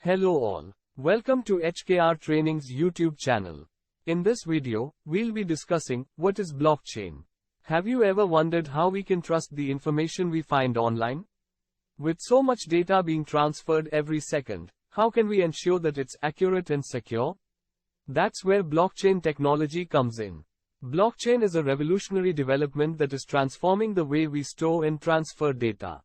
Hello all. Welcome to HKR Trainings YouTube channel. In this video, we'll be discussing what is blockchain. Have you ever wondered how we can trust the information we find online? With so much data being transferred every second, how can we ensure that it's accurate and secure? That's where blockchain technology comes in. Blockchain is a revolutionary development that is transforming the way we store and transfer data.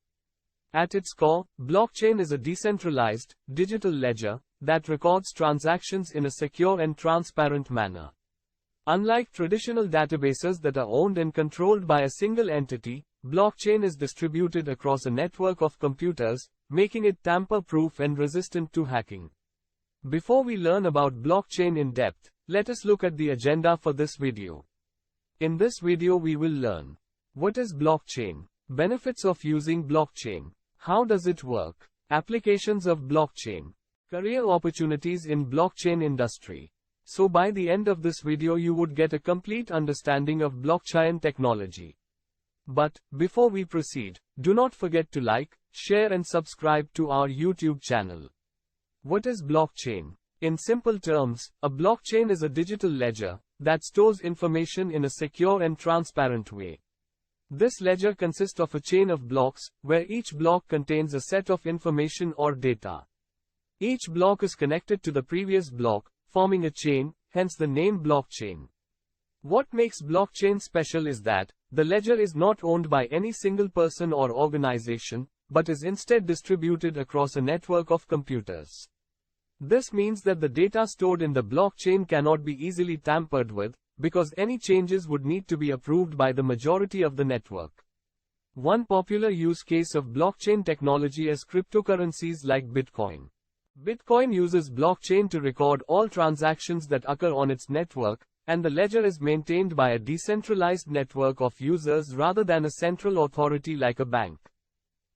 At its core, blockchain is a decentralized, digital ledger that records transactions in a secure and transparent manner. Unlike traditional databases that are owned and controlled by a single entity, blockchain is distributed across a network of computers, making it tamper-proof and resistant to hacking. Before we learn about blockchain in depth, let us look at the agenda for this video. In this video we will learn: what is blockchain? Benefits of using blockchain. How does it work? Applications of blockchain. Career opportunities in blockchain industry. So by the end of this video you would get a complete understanding of blockchain technology. But, before we proceed, do not forget to like, share and subscribe to our YouTube channel. What is blockchain? In simple terms, a blockchain is a digital ledger that stores information in a secure and transparent way. This ledger consists of a chain of blocks, where each block contains a set of information or data. Each block is connected to the previous block, forming a chain, hence the name blockchain. What makes blockchain special is that, the ledger is not owned by any single person or organization, but is instead distributed across a network of computers. This means that the data stored in the blockchain cannot be easily tampered with, because any changes would need to be approved by the majority of the network. One popular use case of blockchain technology is cryptocurrencies like Bitcoin. Bitcoin uses blockchain to record all transactions that occur on its network, and the ledger is maintained by a decentralized network of users rather than a central authority like a bank.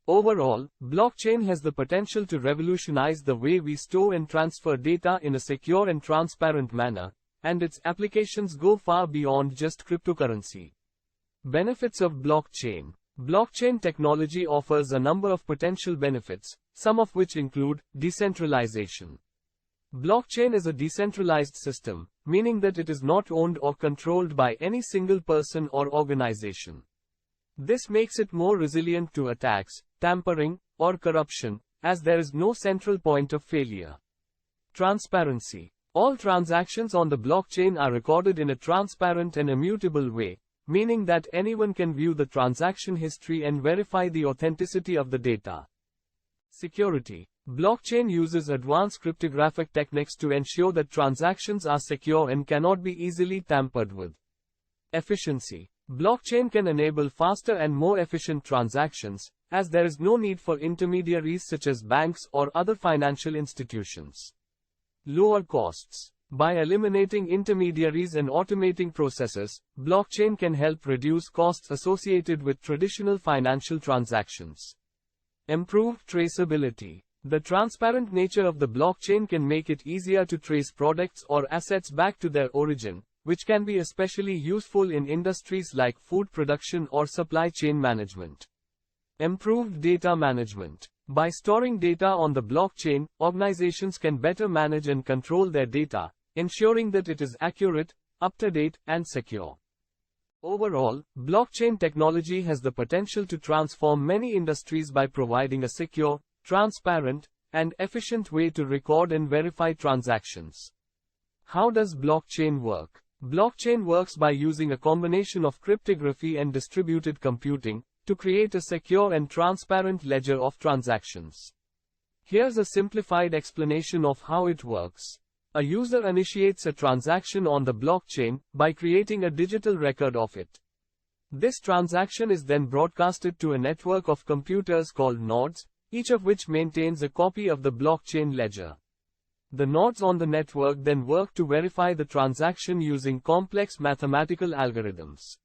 Overall, blockchain has the potential to revolutionize the way we store and transfer data in a secure and transparent manner, and its applications go far beyond just cryptocurrency. Benefits of blockchain. Blockchain technology offers a number of potential benefits, some of which include decentralization. Blockchain is a decentralized system, meaning that it is not owned or controlled by any single person or organization. This makes it more resilient to attacks, tampering, or corruption, as there is no central point of failure. Transparency. All transactions on the blockchain are recorded in a transparent and immutable way, meaning that anyone can view the transaction history and verify the authenticity of the data. Security. Blockchain uses advanced cryptographic techniques to ensure that transactions are secure and cannot be easily tampered with. Efficiency. Blockchain can enable faster and more efficient transactions, as there is no need for intermediaries such as banks or other financial institutions. Lower costs. By eliminating intermediaries and automating processes, blockchain can help reduce costs associated with traditional financial transactions. Improved traceability. The transparent nature of the blockchain can make it easier to trace products or assets back to their origin, which can be especially useful in industries like food production or supply chain management. Improved data management. By storing data on the blockchain, organizations can better manage and control their data, ensuring that it is accurate, up-to-date, and secure. Overall, blockchain technology has the potential to transform many industries by providing a secure, transparent, and efficient way to record and verify transactions. How does blockchain work? Blockchain works by using a combination of cryptography and distributed computing to create a secure and transparent ledger of transactions. Here's a simplified explanation of how it works. A user initiates a transaction on the blockchain by creating a digital record of it. This transaction is then broadcasted to a network of computers called nodes, each of which maintains a copy of the blockchain ledger. The nodes on the network then work to verify the transaction using complex mathematical algorithms.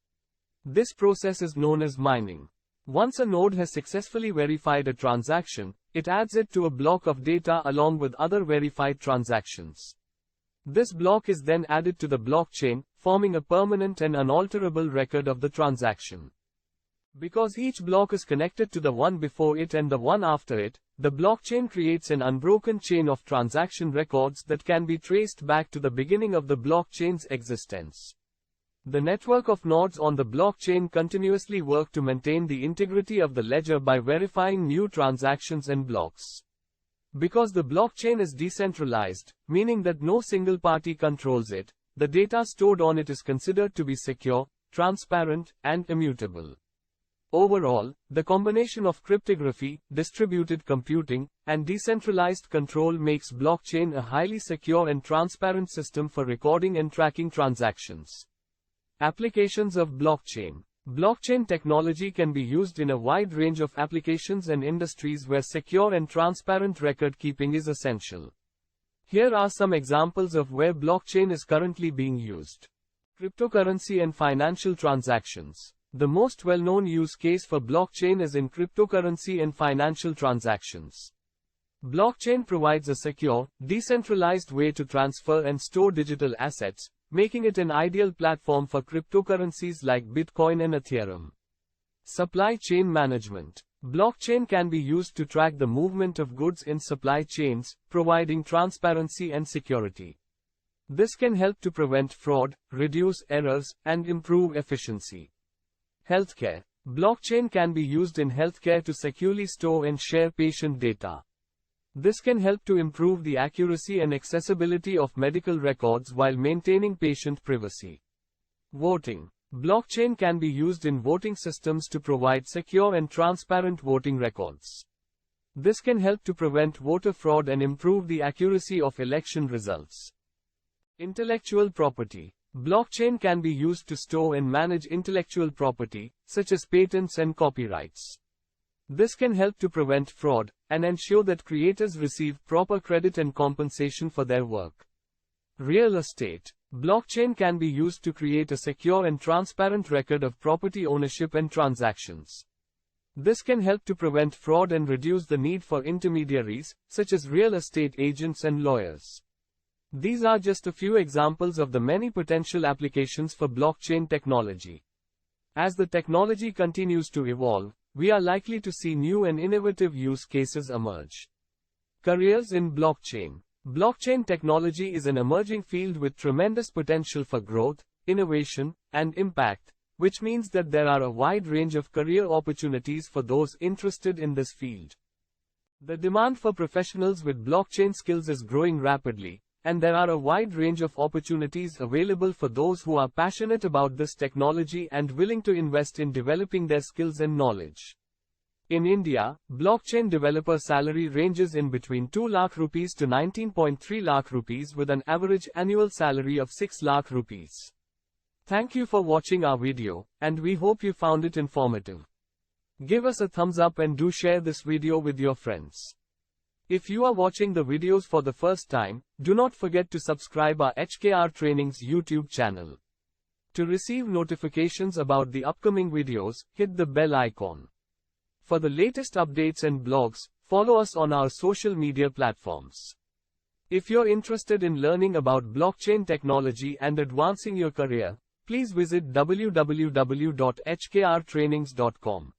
This process is known as mining. Once a node has successfully verified a transaction, it adds it to a block of data along with other verified transactions. This block is then added to the blockchain, forming a permanent and unalterable record of the transaction. Because each block is connected to the one before it and the one after it, the blockchain creates an unbroken chain of transaction records that can be traced back to the beginning of the blockchain's existence. The network of nodes on the blockchain continuously work to maintain the integrity of the ledger by verifying new transactions and blocks. Because the blockchain is decentralized, meaning that no single party controls it, the data stored on it is considered to be secure, transparent, and immutable. Overall, the combination of cryptography, distributed computing, and decentralized control makes blockchain a highly secure and transparent system for recording and tracking transactions. Applications of blockchain. Blockchain technology can be used in a wide range of applications and industries where secure and transparent record keeping is essential. Here are some examples of where blockchain is currently being used. Cryptocurrency and financial transactions. The most well-known use case for blockchain is in cryptocurrency and financial transactions. Blockchain provides a secure, decentralized way to transfer and store digital assets, making it an ideal platform for cryptocurrencies like Bitcoin and Ethereum. Supply chain management. Blockchain can be used to track the movement of goods in supply chains, providing transparency and security. This can help to prevent fraud, reduce errors, and improve efficiency. Healthcare. Blockchain can be used in healthcare to securely store and share patient data. This can help to improve the accuracy and accessibility of medical records while maintaining patient privacy. Voting. Blockchain can be used in voting systems to provide secure and transparent voting records. This can help to prevent voter fraud and improve the accuracy of election results. Intellectual property. Blockchain can be used to store and manage intellectual property, such as patents and copyrights. This can help to prevent fraud, and ensure that creators receive proper credit and compensation for their work. Real estate. Blockchain can be used to create a secure and transparent record of property ownership and transactions. This can help to prevent fraud and reduce the need for intermediaries, such as real estate agents and lawyers. These are just a few examples of the many potential applications for blockchain technology. As the technology continues to evolve, we are likely to see new and innovative use cases emerge. Careers in blockchain. Blockchain technology is an emerging field with tremendous potential for growth, innovation, and impact, which means that there are a wide range of career opportunities for those interested in this field. The demand for professionals with blockchain skills is growing rapidly, and there are a wide range of opportunities available for those who are passionate about this technology and willing to invest in developing their skills and knowledge. In India, blockchain developer salary ranges in between 2 lakh rupees to 19.3 lakh rupees with an average annual salary of 6 lakh rupees. Thank you for watching our video, and we hope you found it informative. Give us a thumbs up and do share this video with your friends. If you are watching the videos for the first time, do not forget to subscribe our HKR Trainings YouTube channel. To receive notifications about the upcoming videos, hit the bell icon. For the latest updates and blogs, follow us on our social media platforms. If you're interested in learning about blockchain technology and advancing your career, please visit www.hkrtrainings.com.